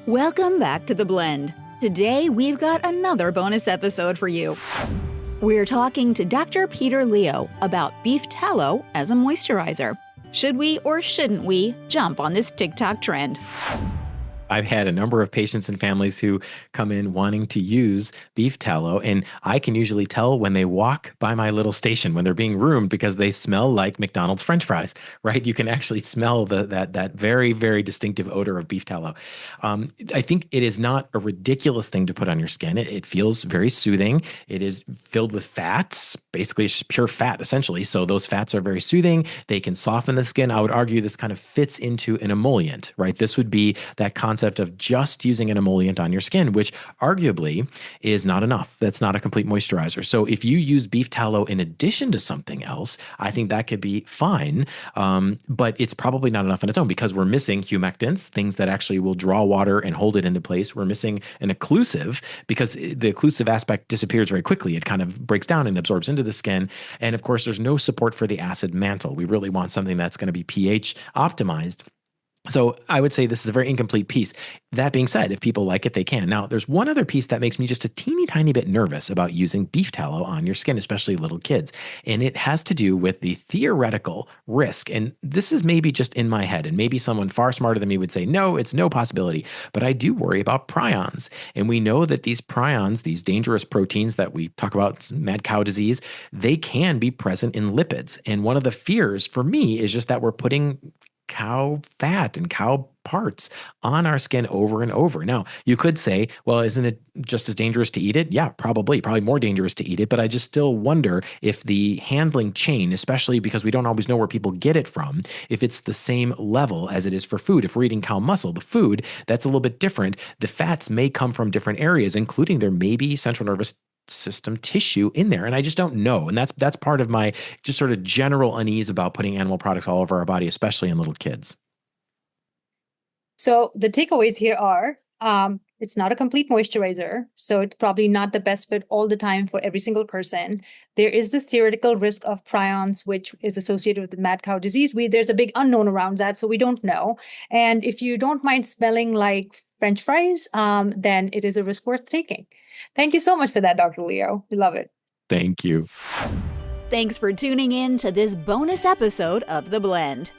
Welcome back to The Blend. Today, we've got another bonus episode for you. We're talking to Dr. Peter Leo about beef tallow as a moisturizer. Should we or shouldn't we jump on this TikTok trend? I've had a number of patients and families who come in wanting to use beef tallow, and I can usually tell when they walk by my little station when they're being roomed because they smell like McDonald's French fries, right? You can actually smell that very, very distinctive odor of beef tallow. I think it is not a ridiculous thing to put on your skin. It feels very soothing. It is filled with fats. Basically, it's just pure fat, essentially. So those fats are very soothing. They can soften the skin. I would argue this kind of fits into an emollient, right? This would be that concept of just using an emollient on your skin, which arguably is not enough. That's not a complete moisturizer. So if you use beef tallow in addition to something else, I think that could be fine. But it's probably not enough on its own because we're missing humectants, things that actually will draw water and hold it into place. We're missing an occlusive because the occlusive aspect disappears very quickly. It kind of breaks down and absorbs into the skin. And of course, there's no support for the acid mantle. We really want something that's going to be pH optimized. So I would say this is a very incomplete piece. That being said, if people like it, they can. Now, there's one other piece that makes me just a teeny tiny bit nervous about using beef tallow on your skin, especially little kids. And it has to do with the theoretical risk. And this is maybe just in my head. And maybe someone far smarter than me would say, no, it's no possibility. But I do worry about prions. And we know that these prions, these dangerous proteins that we talk about, mad cow disease, they can be present in lipids. And one of the fears for me is just that we're putting cow fat and cow parts on our skin over and over. Now, you could say, well, isn't it just as dangerous to eat it? Yeah, probably more dangerous to eat it. But I just still wonder if the handling chain, especially because we don't always know where people get it from, if it's the same level as it is for food. If we're eating cow muscle, the food, that's a little bit different. The fats may come from different areas, including there may be central nervous system tissue in there. And I just don't know. And that's part of my just sort of general unease about putting animal products all over our body, especially in little kids. So the takeaways here are it's not a complete moisturizer, so it's probably not the best fit all the time for every single person. There is this theoretical risk of prions, which is associated with the mad cow disease. There's a big unknown around that, so we don't know. And if you don't mind smelling like French fries, then it is a risk worth taking. Thank you so much for that, Dr. Leo. We love it. Thank you. Thanks for tuning in to this bonus episode of The Blend.